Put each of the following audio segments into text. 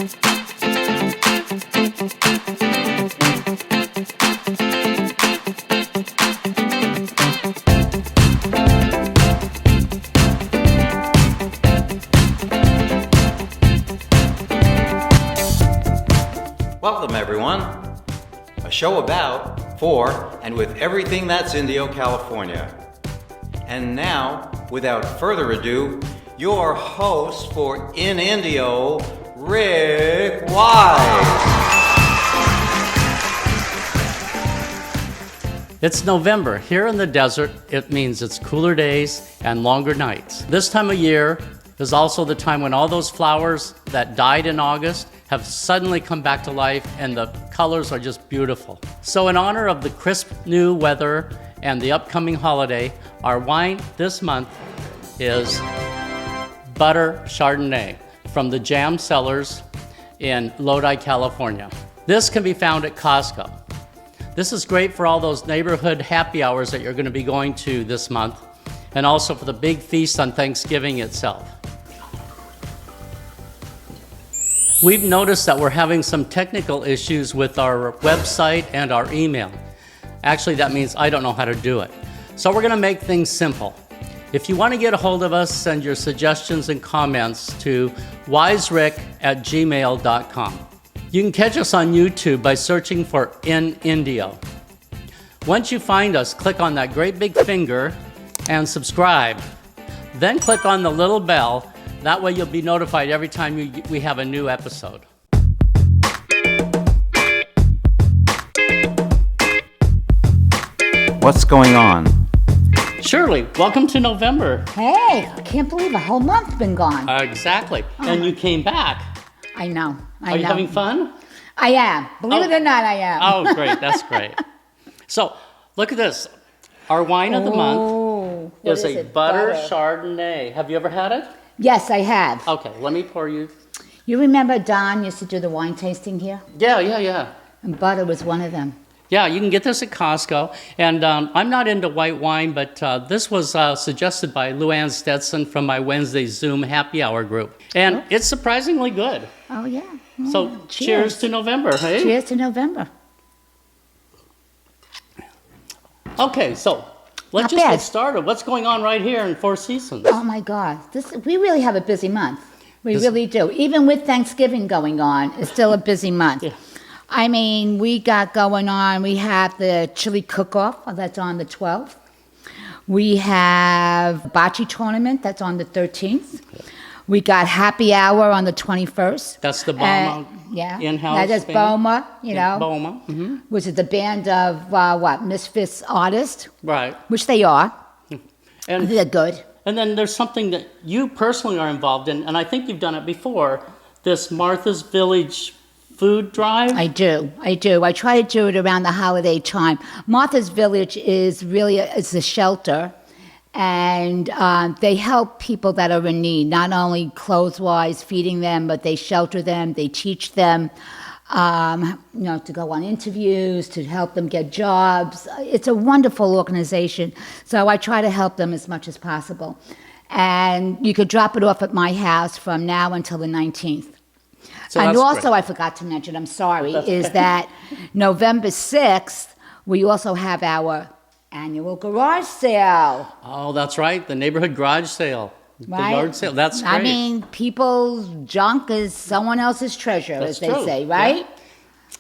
Welcome, everyone. A show about, for, and with everything that's Indio, California. And now, without further ado, your host for In Indio, Rick Wise. It's November. Here in the desert, it means it's cooler days and longer nights. This time of year is also the time when all those flowers that died in August have suddenly come back to life and the colors are just beautiful. So in honor of the crisp new weather and the upcoming holiday, our wine this month is Butter Chardonnay from the Jam Cellars in Lodi, California. This can be found at Costco. This is great for all those neighborhood happy hours that you're going to be going to this month, and also for the big feast on Thanksgiving itself. We've noticed that we're having some technical issues with our website and our email. Actually, that means I don't know how to do it. So we're gonna make things simple. If you wanna get a hold of us, send your suggestions and comments to wiserick@gmail.com. You can catch us on YouTube by searching for In Indio. Once you find us, click on that great big finger and subscribe. Then click on the little bell. That way you'll be notified every time we have a new episode. What's going on? Shirley, welcome to November. Hey, I can't believe a whole month's been gone. Exactly. And you came back. I know. Are you having fun? I am. Believe it or not, I am. Oh, great. That's great. So, look at this. Our wine of the month is a butter Chardonnay. Have you ever had it? Yes, I have. Okay, let me pour you. You remember Don used to do the wine tasting here? Yeah. And butter was one of them. Yeah, you can get this at Costco. And I'm not into white wine, but this was suggested by Luann Stetson from my Wednesday Zoom happy hour group. And it's surprisingly good. Oh, yeah. So cheers to November, hey? Cheers to November. Okay, so let's just get started. What's going on right here in Four Seasons? Oh, my God. We really have a busy month. We really do. Even with Thanksgiving going on, it's still a busy month. Yeah. I mean, we got going on, we have the chili cook-off, that's on the 12th. We have bocce tournament, that's on the 13th. We got happy hour on the 21st. That's the Boma in-house that is band? Boma, you know. Boma. Mm-hmm. Which is the band of, Misfits artists. Right. Which they are. And they're good. And then there's something that you personally are involved in, and I think you've done it before, this Martha's Village food drive? I do. I try to do it around the holiday time. Martha's Village is really it's a shelter, and they help people that are in need, not only clothes-wise, feeding them, but they shelter them, they teach them, to go on interviews, to help them get jobs. It's a wonderful organization, so I try to help them as much as possible. And you could drop it off at my house from now until the 19th. So and also, great. I forgot to mention, I'm sorry, that November 6th, we also have our annual garage sale. Oh, that's right, the neighborhood garage sale. Right? The yard sale, that's great. I mean, people's junk is someone else's treasure, That's as they true. say, right? Yeah.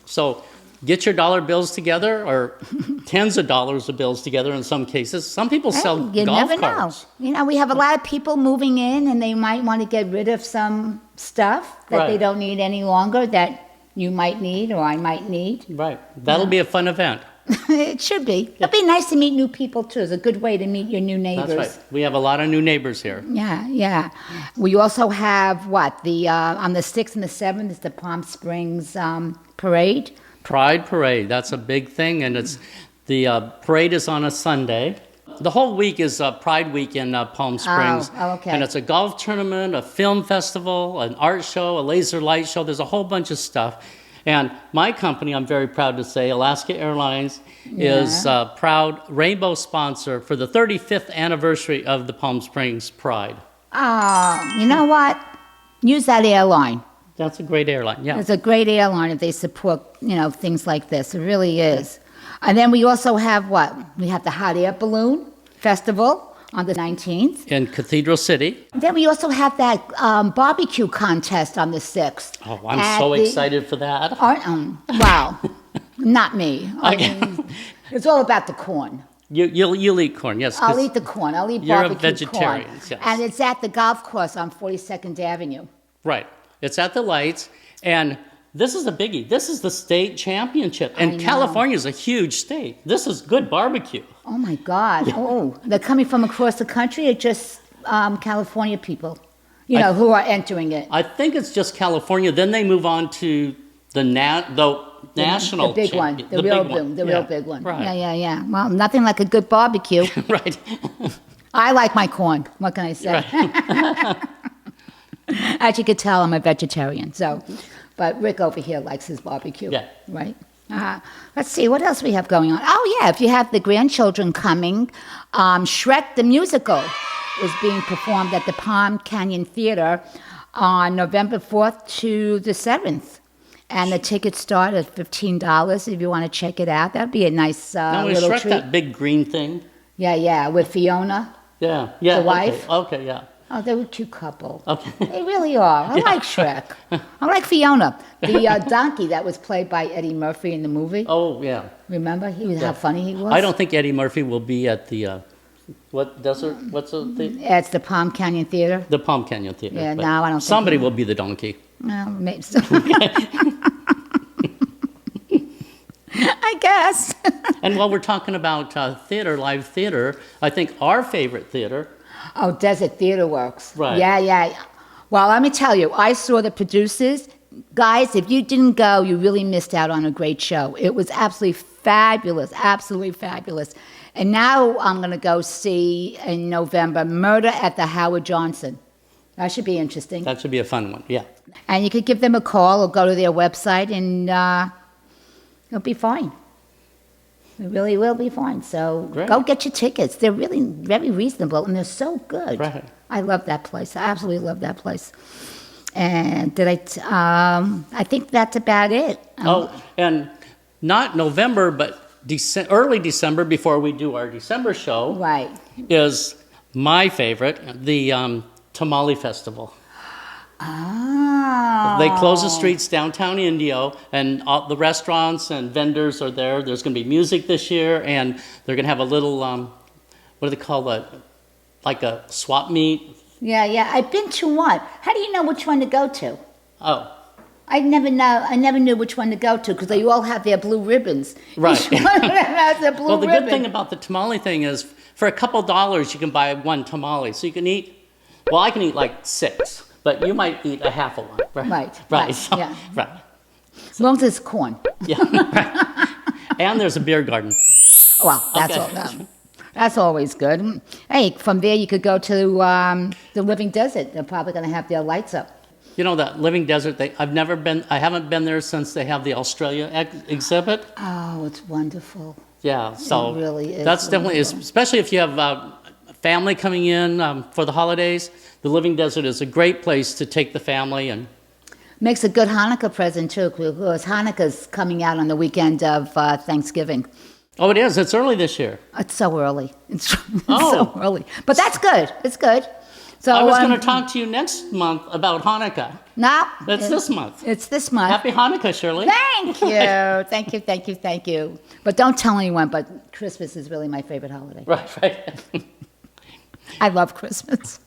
So get your dollar bills together, or tens of dollars of bills together in some cases. Some people sell You golf never carts. know. You know, we have a lot of people moving in, and they might want to get rid of some stuff that they Right. don't need any longer that you might need or I might need. Right, that'll be a fun event. It should be. It'd be nice to meet new people, too. It's a good way to meet your new neighbors. That's right. We have a lot of new neighbors here. Yeah. We also have, on the 6th and the 7th is the Palm Springs Parade. Pride Parade, that's a big thing, and it's the parade is on a Sunday. The whole week is Pride Week in Palm Springs. Oh, okay. And it's a golf tournament, a film festival, an art show, a laser light show. There's a whole bunch of stuff. And my company, I'm very proud to say, Alaska Airlines, is a proud rainbow sponsor for the 35th anniversary of the Palm Springs Pride. You know what? Use that airline. That's a great airline, yeah. It's a great airline if they support, things like this. It really is. And then we also have what? We have the Hot Air Balloon Festival on the 19th. In Cathedral City. Then we also have that barbecue contest on the 6th. Oh, I'm so excited for that. Wow. Not me. I mean, it's all about the corn. You'll eat corn, yes. I'll eat the corn. I'll eat you're barbecue a vegetarian, corn. yes. And it's at the golf course on 42nd Avenue. Right. It's at the lights. And this is a biggie. This is the state championship. And California is a huge state. This is good barbecue. Oh, my God. Yeah. Oh, they're coming from across the country or just California people, who are entering it? I think it's just California. Then they move on to the national the big one, the real big one. Right. Yeah. Well, nothing like a good barbecue. Right. I like my corn. What can I say? Right. As you could tell, I'm a vegetarian. So, but Rick over here likes his barbecue. Yeah. Right. Let's see what else we have going on. Oh yeah, if you have the grandchildren coming, Shrek the musical is being performed at the Palm Canyon Theater on November 4th to the 7th. And the tickets start at $15 if you want to check it out. That'd be a nice little Shrek, treat. that big green thing. Yeah, with Fiona. Yeah. The wife. Okay, yeah. Oh, they're a cute couple. Okay. They really are. I like Shrek. I like Fiona. The donkey that was played by Eddie Murphy in the movie. Oh, yeah. Remember how funny he was? I don't think Eddie Murphy will be at the, what desert? What's the thing? It's the Palm Canyon Theater. The Palm Canyon Theater. Yeah, no, I don't think somebody will be the donkey. Well, maybe so. I guess. And while we're talking about theater, live theater, I think our favorite theater. Oh, Desert Theater Works. Right. Yeah. Well, let me tell you, I saw the producers. Guys, if you didn't go, you really missed out on a great show. It was absolutely fabulous. And now I'm going to go see in November Murder at the Howard Johnson. That should be interesting. That should be a fun one, yeah. And you could give them a call or go to their website and it'll be fine. It really will be fine. So Great. Go get your tickets. They're really very reasonable and they're so good. Right. I love that place. I absolutely love that place. And I think that's about it. And not November, but early December, before we do our December show, Right. is my favorite, the Tamale Festival. Oh. They close the streets downtown Indio, and all the restaurants and vendors are there. There's going to be music this year, and they're going to have a little, what do they call it, like a swap meet. Yeah. I've been to one. How do you know which one to go to? Oh. I never knew which one to go to because they all have their blue ribbons. Right. Each one of them has their blue Well, the ribbon. good thing about the tamale thing is, for a couple $, you can buy one tamale. So you can eat, well, I can eat like 6. But you might eat a half of one. Right. So, Yeah. Right. As long as it's corn. Yeah. Right. And there's a beer garden. Well, that's Okay. That's always good. Hey, from there you could go to the Living Desert. They're probably going to have their lights up. You know, that Living Desert, I haven't been there since they have the Australia exhibit. Oh, it's wonderful. Yeah, so It really is that's definitely, wonderful. especially if you have family coming in for the holidays, the Living Desert is a great place to take the family. And Makes a good Hanukkah present, too, because Hanukkah's coming out on the weekend of Thanksgiving. oh, it is. It's early this year. It's so early. It's Oh. so early. But that's good. It's good. So I was going to talk to you next month about Hanukkah. No. That's this month. It's this month. Happy Hanukkah, Shirley. Thank you. But don't tell anyone, but Christmas is really my favorite holiday. Right. I love Christmas.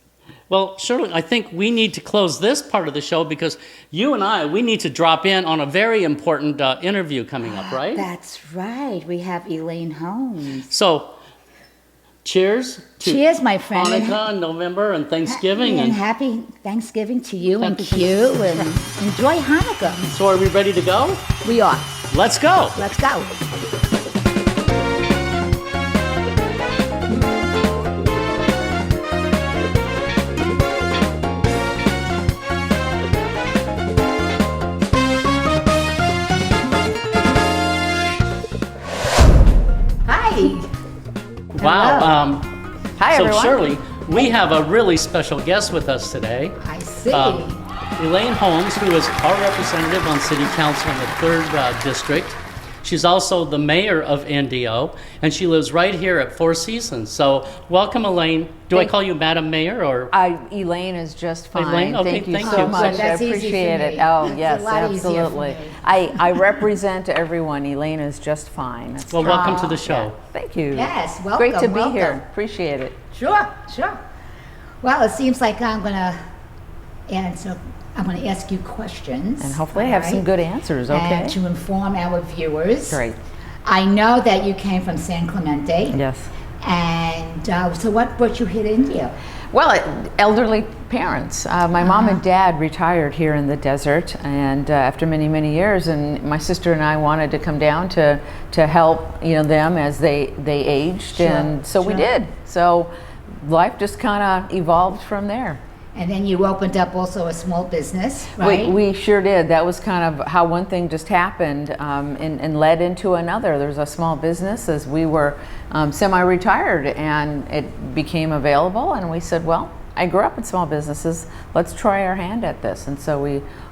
Well, Shirley, I think we need to close this part of the show because you and we need to drop in on a very important interview coming up, right? That's right. We have Elaine Holmes. So, cheers to Cheers, my friend. Hanukkah and November and Thanksgiving. And happy Thanksgiving to you and Happy Q, and enjoy Hanukkah. So are we ready to go? We are. Let's go. Let's go. Wow. Hi, so everyone. Shirley, we have a really special guest with us today. I see. Elaine Holmes, who is our representative on City Council in the 3rd District. She's also the mayor of Indio, and she lives right here at Four Seasons. So welcome, Elaine. Do I call you Madam Mayor or? Elaine is just fine. Elaine? Okay, thank you thank so you. much. That's I easy for appreciate it. me. Oh, It's yes, a lot easier for absolutely. me. I represent everyone. Elaine is just fine. That's Well, fine. welcome to the show. Thank you. Yes, welcome, Great to be welcome. here. Appreciate it. Sure, sure. Well, it seems like I'm going to ask you questions. And hopefully I all have some right? good answers, okay? And to inform our viewers. Great. I know that you came from San Clemente. Yes. And so what brought you here to India? Well, elderly parents. My mom and dad retired here in the desert, and after many, many years, and my sister and I wanted to come down to help them as they aged, Sure, and so we sure. did. So life just kind of evolved from there. And then you opened up also a small business, right? We sure did. That was kind of how one thing just happened and led into another. There was a small business as we were semi-retired, and it became available, and we said, well, I grew up in small businesses. Let's try our hand at this. And so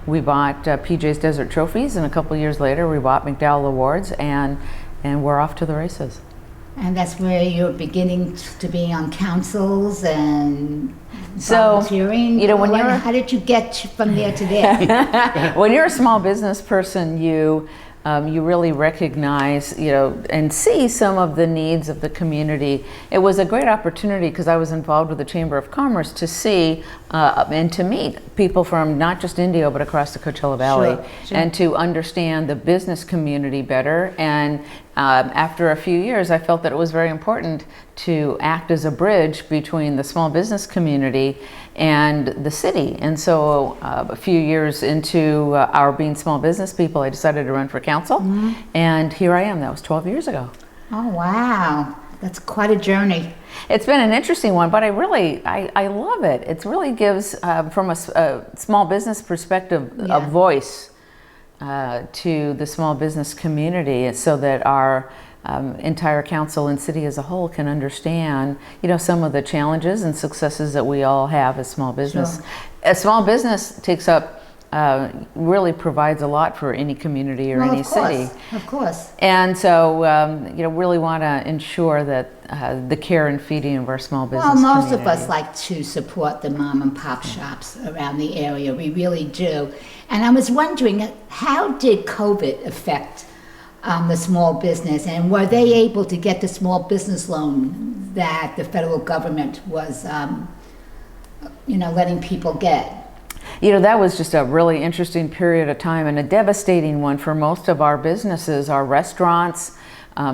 we bought PJ's Desert Trophies, and a couple years later we bought McDowell Awards, and we're off to the races. And that's where you're beginning to be on councils and So, volunteering. How did you get from there to there? When you're a small business person, you really recognize, and see some of the needs of the community. It was a great opportunity because I was involved with the Chamber of Commerce to see and to meet people from not just Indio but across the Coachella Valley, Sure. and to understand the business community better. And after a few years, I felt that it was very important to act as a bridge between the small business community and the city. And so a few years into our being small business people, I decided to run for council. Mm-hmm. And here I am. That was 12 years ago. Oh, wow. That's quite a journey. It's been an interesting one, but I love it. It really gives, from a small business perspective, Yeah. a voice to the small business community, so that our entire council and city as a whole can understand, some of the challenges and successes that we all have as small business. Sure. A small business takes up, really provides a lot for any community or Well, any of course, city. Of course. And so, really want to ensure that the care and feeding of our small business Well, most community. of us like to support the mom and pop shops around the area. We really do. And I was wondering, how did COVID affect the small business? And were they able to get the small business loan that the federal government was, letting people get? That was just a really interesting period of time, and a devastating one for most of our businesses, our restaurants,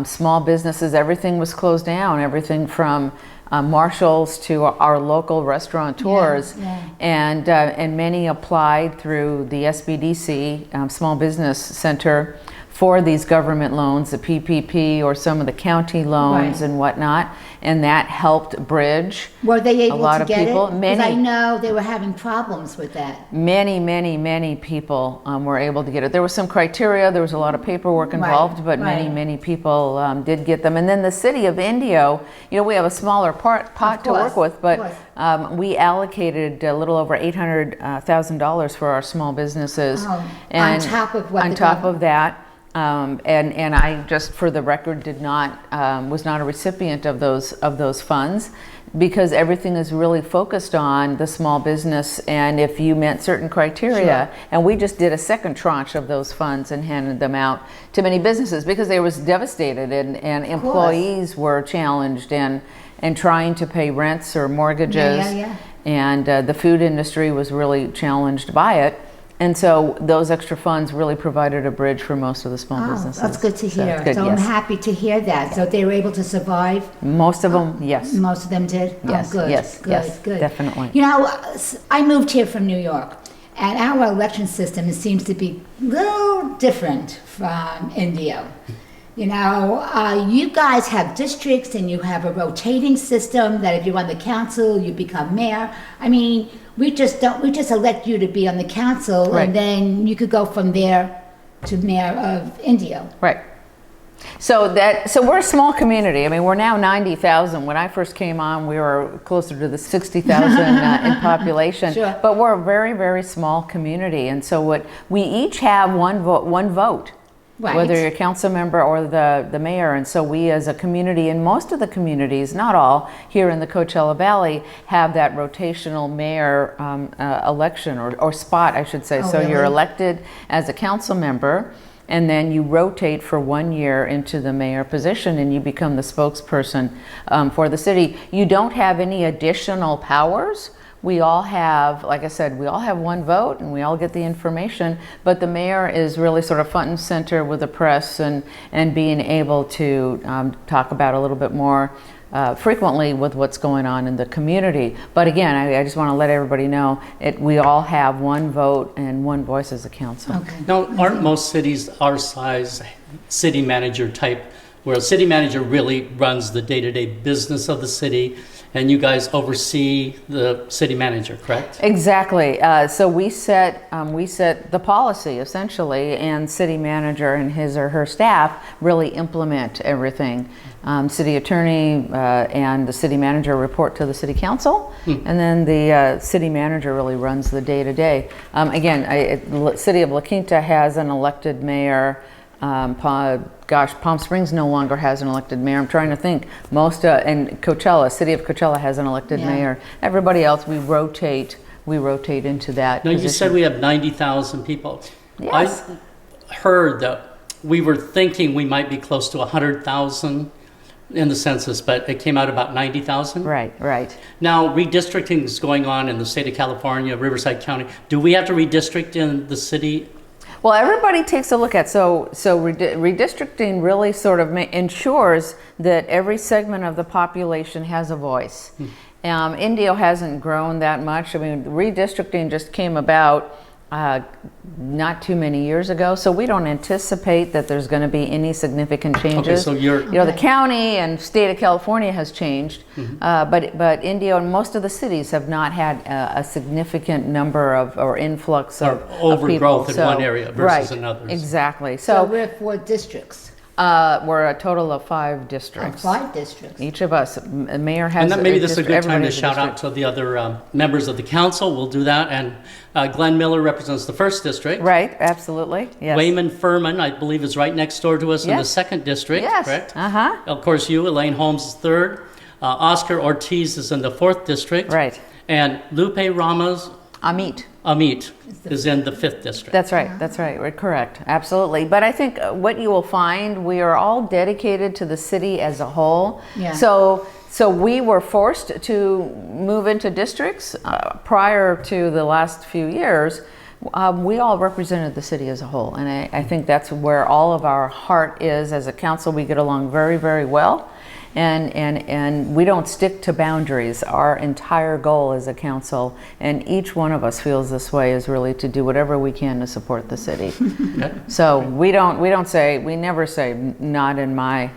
small businesses. Everything was closed down, everything from Marshalls to our local restaurateurs. Yeah. And many applied through the SBDC, Small Business Center, for these government loans, the PPP or some of the county loans Right. and whatnot, and that helped bridge Were they able a lot to of get people. it? 'Cause Many, I know they were having problems with that. many people were able to get it. There was some criteria, there was a lot of paperwork involved, but right. many people did get them. And then the city of Indio, we have a smaller pot to course, work with, of but course. we allocated a little over $800,000 for our small businesses. Oh, on top of what on the top gov- of that. And I just, for the record, was not a recipient of those funds, because everything is really focused on the small business, and if you met certain criteria. Sure. And we just did a second tranche of those funds and handed them out to many businesses because they was devastated, and employees were challenged and trying to pay rents or mortgages. Yeah. And the food industry was really challenged by it. And so those extra funds really provided a bridge for most of the small Oh, businesses. that's good to So hear. it's good, So I'm yes. happy to hear that. So they were able to survive? Most of them, yes. Most of them did? Yes, Oh, good, yes, good, yes, good. definitely. I moved here from New York, and our election system seems to be a little different from Indio. You guys have districts, and you have a rotating system that if you're on the council, you become mayor. I mean, we just elect you to be on the council, Right. and then you could go from there to mayor of Indio. Right. So we're a small community. I mean, we're now 90,000. When I first came on, we were closer to the 60,000 in population. Sure. But we're a very, very small community, and so we each have one vote. Right. Whether you're a council member or the mayor. And so we as a community, and most of the communities, not all, here in the Coachella Valley have that rotational mayor election or spot, I should say. Oh, so really? you're elected as a council member, and then you rotate for 1 year into the mayor position, and you become the spokesperson for the city. You don't have any additional powers. We all have, like I said, we all have one vote and we all get the information, but the mayor is really sort of front and center with the press and being able to talk about a little bit more frequently with what's going on in the community. But again, I just want to let everybody know we all have one vote and one voice as a council. Okay. Now, aren't most cities our size city manager type, where a city manager really runs the day-to-day business of the city, and you guys oversee the city manager, correct? Exactly. So we set the policy essentially, and city manager and his or her staff really implement everything. City attorney and the city manager report to the city council, and then the city manager really runs the day-to-day. Again, City of La Quinta has an elected mayor. Palm Springs no longer has an elected mayor. I'm trying to think. And Coachella, City of Coachella has an elected mayor. Everybody else, we rotate into that Now, position. you said we have 90,000 people. Yes. I heard that we were thinking we might be close to 100,000 in the census, but it came out about 90,000. Right. Now, redistricting is going on in the state of California, Riverside County. Do we have to redistrict in the city? Well, everybody takes a look at, so redistricting really sort of ensures that every segment of the population has a voice. Indio hasn't grown that much. I mean, redistricting just came about not too many years ago, so we don't anticipate that there's going to be any significant changes. Okay, so the county and state of California has changed, but Indio and most of the cities have not had a significant number or influx of overgrowth people. in one area versus another. Exactly. So we're 4 districts. We're a total of 5 districts. 5 districts. Each of us, a mayor has. And then maybe this is a good time to everybody's shout out to the other members of the council. We'll do that. And Glenn Miller represents the 1st district. Right, absolutely. Yes. Wayman Furman, I believe, is right next door to us in the 2nd district. Yes. Correct? Uh-huh. Of course, you, Elaine Holmes, is 3rd. Oscar Ortiz is in the 4th district. Right. And Lupe Ramos Amit is in the 5th district. That's right. We're correct. Absolutely. But I think what you will find, we are all dedicated to the city as a whole. Yeah. So we were forced to move into districts prior to the last few years. We all represented the city as a whole, and I think that's where all of our heart is. As a council, we get along very, very well. And we don't stick to boundaries. Our entire goal as a council, and each one of us feels this way, is really to do whatever we can to support the city. So we never say not in my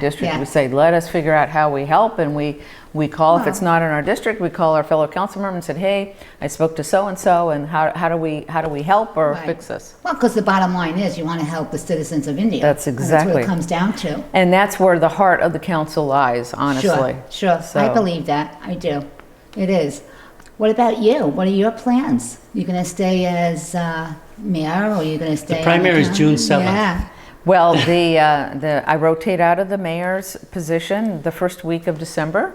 district. Yeah. We say let us figure out how we help, and we call, if it's not in our district, we call our fellow council member and said, hey, I spoke to so-and-so, and how do we help or fix this? Well, because the bottom line is you want to help the citizens of India. That's exactly. That's what it comes down to. And that's where the heart of the council lies, honestly. Sure. So- I believe that. I do. It is. What about you? What are your plans? You going to stay as mayor, or are you going to stay? The primary is on June council? 7th. Yeah. Well, I rotate out of the mayor's position the first week of December,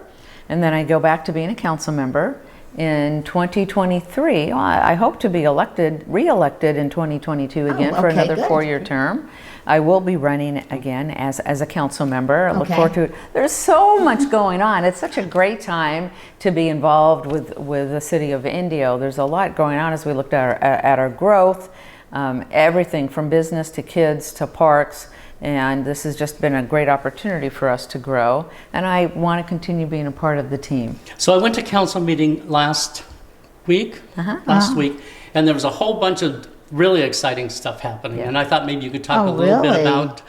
and then I go back to being a council member. In 2023, I hope to be re-elected in 2022 again for okay, another good. 4-year term. I will be running again as a council member. I look Okay. forward to it. There's so much going on. It's such a great time to be involved with the city of Indio. There's a lot going on as we looked at our growth, everything from business to kids to parks. And this has just been a great opportunity for us to grow. And I want to continue being a part of the team. So I went to council meeting last week, and there was a whole bunch of really exciting stuff happening. Yeah. And I thought maybe you could talk Oh, a little bit really? about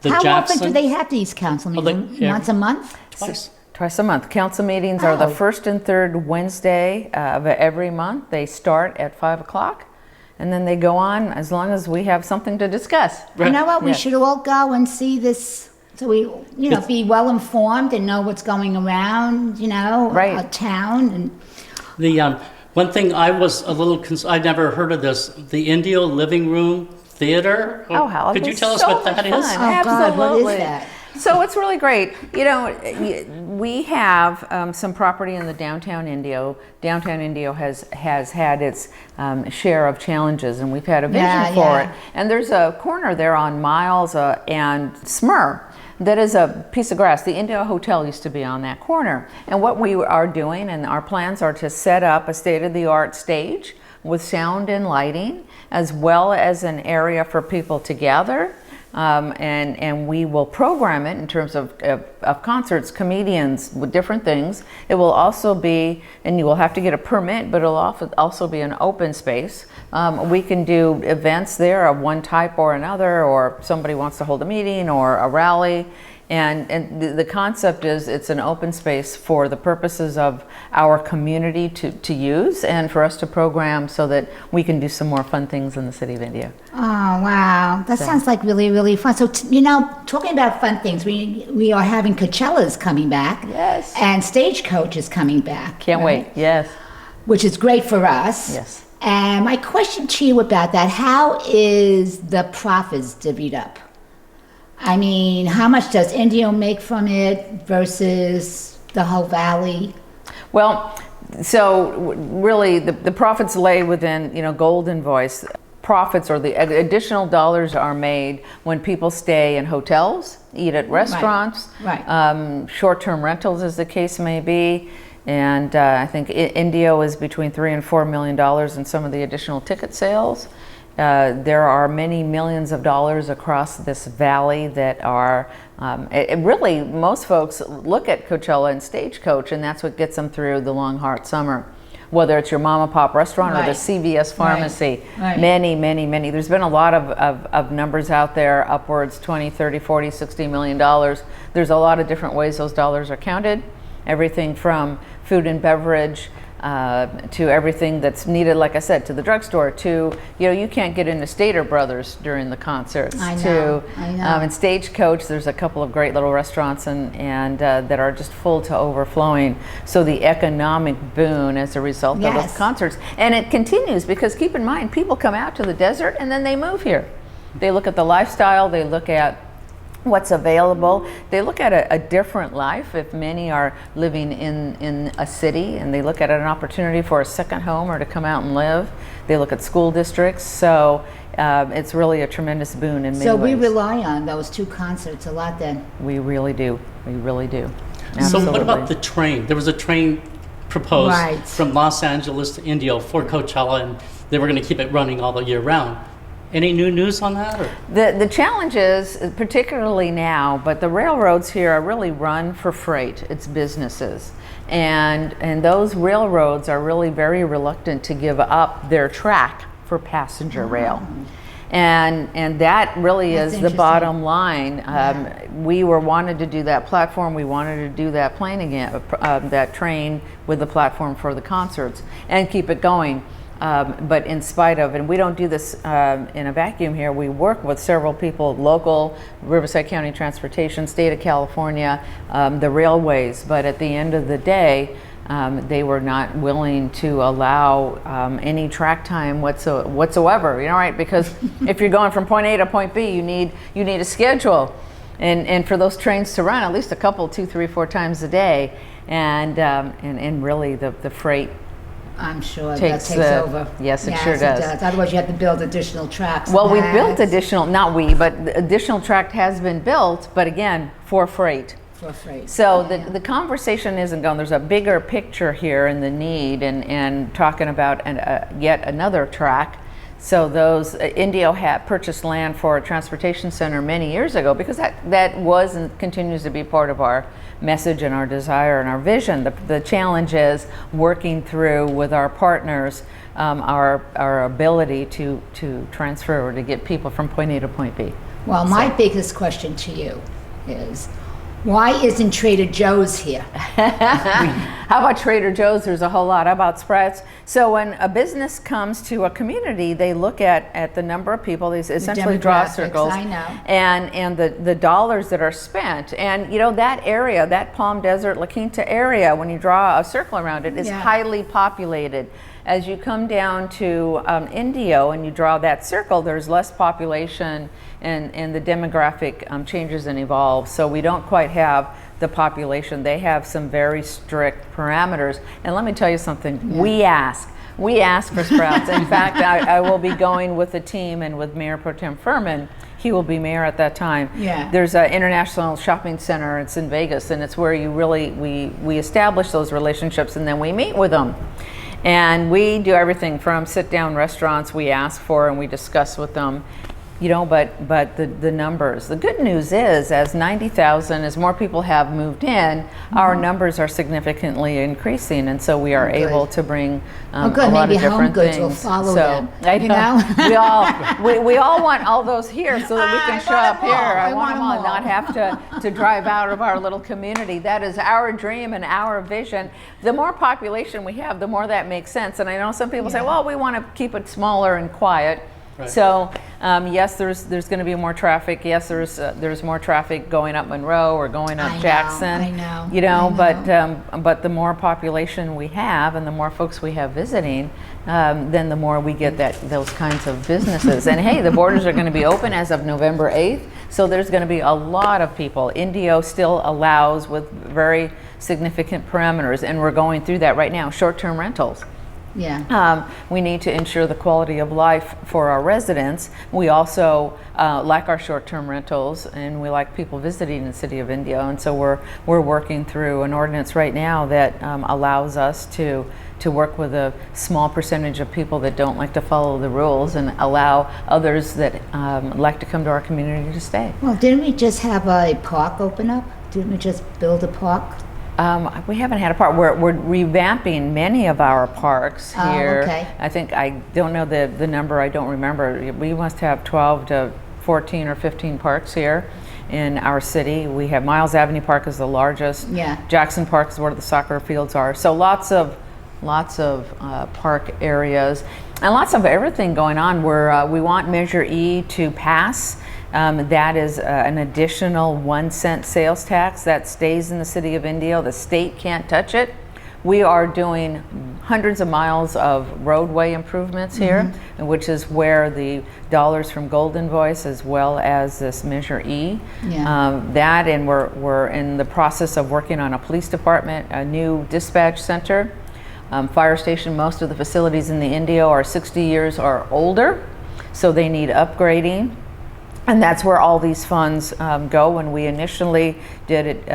the How Jackson. often do they have these council meetings? Once a month? Twice. A month. Council meetings are the Oh. 1st and 3rd Wednesday of every month. They start at 5 o'clock and then they go on as long as we have something to discuss. You know what? We Yes. should all go and see this, so we, be well informed and know what's going around, Right. our town. And The one thing I was a little I never heard of this, the Indio Living Room Theater. Oh, how Could you it's tell us so what much that is? fun. Oh, Absolutely. God, what is that? So it's really great. We have some property in the downtown Indio. Downtown Indio has had its share of challenges, and we've had a vision for it. And there's a corner there on Miles and Smyr that is a piece of grass. The Indio Hotel used to be on that corner. And what we are doing, and our plans are to set up a state-of-the-art stage with sound and lighting, as well as an area for people to gather. And we will program it in terms of concerts, comedians, with different things. It will also be, and you will have to get a permit, but it'll also be an open space. We can do events there of one type or another, or somebody wants to hold a meeting or a rally. And the concept is it's an open space for the purposes of our community to use, and for us to program so that we can do some more fun things in the city of Indio. Oh, wow. That sounds like really, really fun. So, talking about fun things, we are having Coachella's coming back. Yes. And Stagecoach is coming back. Can't right? wait. Yes. Which is great for us. Yes. And my question to you about that, how is the profits divvied up? I mean, how much does Indio make from it versus the whole valley? Well, so really the profits lay within, Gold Invoice. Profits or the additional dollars are made when people stay in hotels, eat at restaurants, Right. Short-term rentals as the case may be. And I think Indio is between $3 and $4 million in some of the additional ticket sales. There are many millions of dollars across this valley that are, really, most folks look at Coachella and Stagecoach, and that's what gets them through the long, hot summer. Whether it's your mom and pop restaurant or the Right. CVS pharmacy, Right. many. There's been a lot of numbers out there, upwards 20, 30, 40, 60 million dollars. There's a lot of different ways those dollars are counted. Everything from food and beverage, to everything that's needed, like I said, to the drugstore, to, you can't get into Stater Brothers during the concerts. I know. And Stagecoach, there's a couple of great little restaurants and that are just full to overflowing. So the economic boon as a result of those Yes. concerts. And it continues because keep in mind, people come out to the desert and then they move here. They look at the lifestyle, they look at what's available. They look at a different life if many are living in a city, and they look at an opportunity for a second home or to come out and live. They look at school districts. So it's really a tremendous boon in many So ways. we rely on those two concerts a lot then. We really do. We really do. So Absolutely. what about the train? There was a train proposed Right. from Los Angeles to Indio for Coachella, and they were going to keep it running all the year round. Any new news on that? Or? The challenge is, particularly now, but the railroads here are really run for freight. It's businesses. And those railroads are really very reluctant to give up their track for passenger rail. And that really That's is the interesting. bottom line. We wanted to do that platform. We wanted to do that plane again, that train with the platform for the concerts and keep it going. But in spite of, and we don't do this in a vacuum here, we work with several people, local, Riverside County Transportation, State of California, the railways, but at the end of the day, they were not willing to allow any track time whatsoever, right? Because if you're going from point A to point B, you need a schedule. And for those trains to run at least a couple, 2, 3, 4 times a day, and really the freight I'm sure takes that takes over. Yes, it sure does. Otherwise, you have to build additional tracks. Well, we pads. built additional, not we, but the additional track has been built, but again, for freight. For freight. So Yeah. the conversation isn't going, there's a bigger picture here in the need and talking about yet another track. So those, Indio had purchased land for a transportation center many years ago because that was and continues to be part of our message and our desire and our vision. The challenge is working through with our partners our ability to transfer or to get people from point A to point B. Well, my biggest question to you is, Why isn't Trader Joe's here? How about Trader Joe's? There's a whole lot. How about Sprouts? So when a business comes to a community, they look at the number of people. They essentially draw demographics, circles, I know. and the dollars that are spent. And you know, that area, that Palm Desert, La Quinta area, when you draw a circle around it, is Yeah. highly populated. As you come down to Indio and you draw that circle, there's less population, and the demographic changes and evolves. So we don't quite have the population. They have some very strict parameters. And let me tell you something, we ask for Sprouts. In fact, I will be going with the team and with Mayor Pro Tem Furman. He will be mayor at that time. Yeah. There's an international shopping center. It's in Vegas, and it's where you really, we establish those relationships, and then we meet with them. And we do everything from sit-down restaurants we ask for, and we discuss with them. You know, but the numbers. The good news is, as 90,000, as more people have moved in, our numbers are significantly increasing, and so we are able to bring a good. lot Maybe of different Home Goods things. will follow so them, I you know? we all want all those here so that we can I show want up them here. all. I I want want them them all, all. not have to drive out of our little community. That is our dream and our vision. The more population we have, the more that makes sense. And I know some people say, well, we want to keep it smaller and quiet. Right. So yes, there's going to be more traffic. Yes, there's more traffic going up Monroe or going up Jackson. I know. You know, I but the more population we have and the more folks we have visiting, then the more we get those kinds of businesses. And hey, the borders are going to be open as of November 8th, so there's going to be a lot of people. Indio still allows with very significant parameters, and we're going through that right now. Short-term rentals. Yeah. We need to ensure the quality of life for our residents. We also like our short-term rentals, and we like people visiting the city of Indio. And so we're working through an ordinance right now that allows us to work with a small percentage of people that don't like to follow the rules, and allow others that like to come to our community to stay. Well, didn't we just have a park open up? Didn't we just build a park? We haven't had a park. We're revamping many of our parks here. Okay. I think, I don't know the number, I don't remember. We must have 12 to 14 or 15 parks here in our city. We have Miles Avenue Park is the largest. Yeah. Jackson Park is where the soccer fields are. So lots of park areas and lots of everything going on. We want Measure E to pass. That is an additional 1 cent sales tax that stays in the city of Indio. The state can't touch it. We are doing hundreds of miles of roadway improvements here, which is where the dollars from Golden Voice, as well as this Measure E, that, and we're in the process of working on a police department, a new dispatch center, fire station. Most of the facilities in the Indio are 60 years or older, so they need upgrading. And that's where all these funds go. When we initially did it,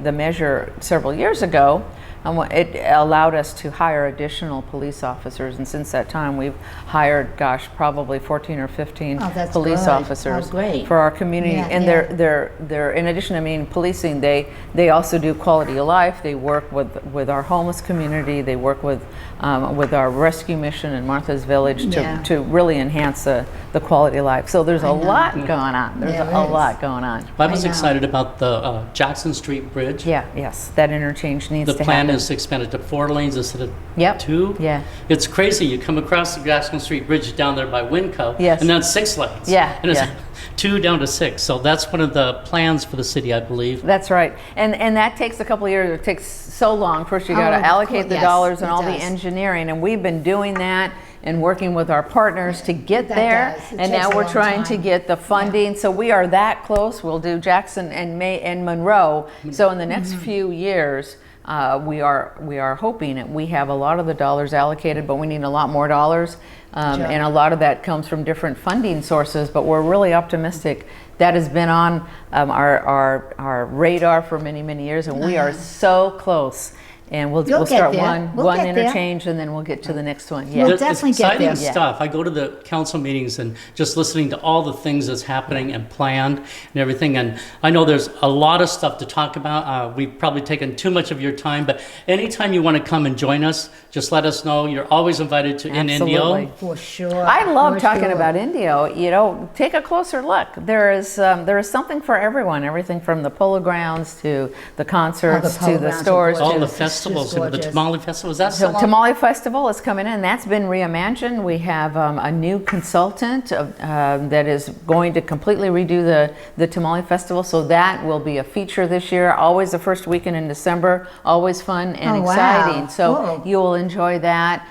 the measure several years ago, it allowed us to hire additional police officers, and since that time we've hired, gosh, probably 14 or 15 police good. officers Great. for our community. Yeah, and they're in addition to policing, they also do quality of life. They work with our homeless community. They work with our rescue mission in Martha's Village to really enhance the quality of life. So there's a lot going on. There's a lot going on. I was excited about the Jackson Street Bridge. Yes, that interchange needs The to plan happen. is to expand it to 4 lanes instead of Yep. 2. Yeah. It's crazy. You come across the Jackson Street Bridge down there by Winco, Yes. and that's 6 lanes. Yeah, And it's yeah. 2 down to 6. So that's one of the plans for the city, I believe. That's right. And that takes a couple of years. It takes so long. First you got to of allocate course, the yes, dollars and it all the does. engineering, and we've been doing that and working with our partners to get That there. does. It And takes now a we're long trying to time. get the funding. So we are that close. We'll do Jackson and Monroe. So in the next few years, we are hoping that we have a lot of the dollars allocated, but we need a lot more dollars. And a lot of that comes from different funding sources, but we're really optimistic. That has been on our radar for many, many years, and we are so close. And we'll You'll get start there. one We'll get there. interchange, and then we'll get to the next one. We'll It's definitely get exciting there. stuff. I go to the council meetings and just listening to all the things that's happening and planned and everything. And I know there's a lot of stuff to talk about. We've probably taken too much of your time, but anytime you want to come and join us, just let us know. You're always invited to in Absolutely. Indio. For sure. I love For talking sure. about Indio. You know, take a closer look. There is something for everyone. Everything from the polo grounds to the concerts polo to the grounds are stores. gorgeous. All the It's festivals, just you know, the gorgeous. tamale festival. Is that So still on? Tamale Festival is coming in. That's been reimagined. We have a new consultant that is going to completely redo the Tamale Festival. So that will be a feature this year. Always the first weekend in December. Always fun and Oh, wow. exciting. So Cool. you will enjoy that.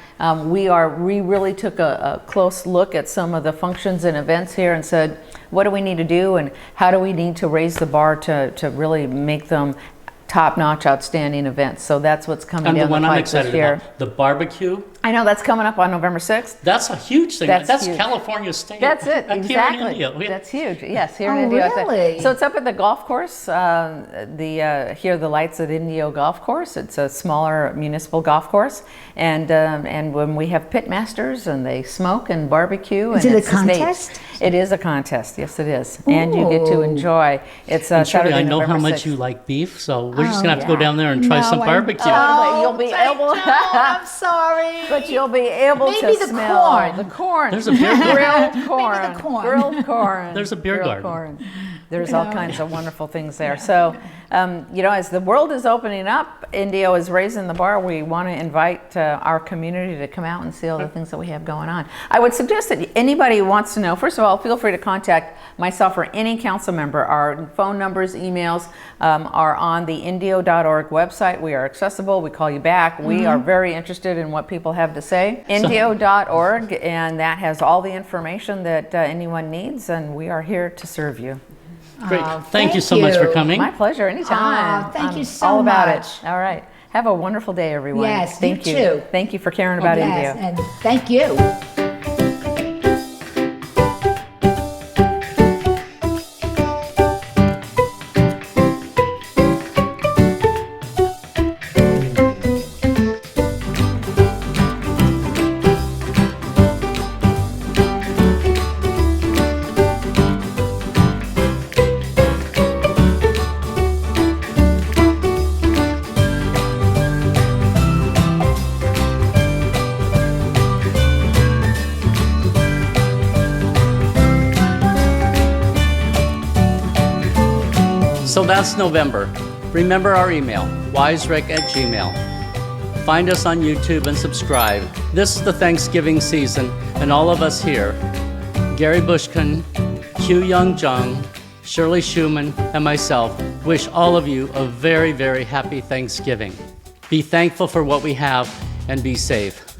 We really took a close look at some of the functions and events here and said, what do we need to do and how do we need to raise the bar to really make them top-notch, outstanding events. So that's what's coming And the down one the I'm pipe this excited year. about, the barbecue. I know that's coming up on November 6th. That's a huge thing. That's That's huge. California State. That's it, Here in exactly. Indio. That's huge. Yes, here in Oh, Indio. really? So it's up at the golf course. Here are the lights at Indio Golf Course. It's a smaller municipal golf course, and when we have pit masters and they smoke and barbecue. Is and it a it's the state. contest? It is a contest. Yes, it is, and you get to Ooh. enjoy. It's And Shirley, Saturday, I know how November much 6th. you like beef, so we're just Oh, gonna have to go yeah. down there and try No, some I barbecue. don't. You'll be I able- don't. I'm sorry. But you'll be able Maybe to the smell corn. the corn. There's a beer garden. grilled corn. Maybe the corn. Grilled corn. There's a beer Grilled garden. corn. There's all kinds of wonderful things there. So, as the world is opening up, Indio is raising the bar. We want to invite our community to come out and see all the things that we have going on. I would suggest that anybody who wants to know, first of all, feel free to contact myself or any council member. Our phone numbers, emails are on the indio.org website. We are accessible. We call you back. We are very interested in what people have to say. Indio.org, and that has all the information that anyone needs, and we are here to serve you. Great. Oh, Thank you so much for you. coming. My pleasure. Anytime. Aw, thank I'm you so all about much. it. All right. Have a wonderful day, everyone. Yes, thank you you. too. Thank you for caring about Yes, Indio. and thank you. So that's November. Remember our email, wiserick@gmail. Find us on YouTube and subscribe. This is the Thanksgiving season, and all of us here, Gary Bushkin, Jung, Shirley SCHUMAN, and myself, wish all of you a very, very happy Thanksgiving. Be thankful for what we have and be safe.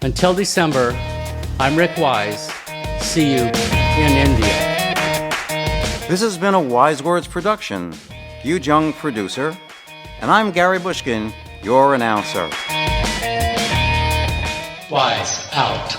Until December, I'm Rick Wise. See you in India. This has been a Wise Words production. Jung, producer, and I'm Gary Bushkin, your announcer. Wise out.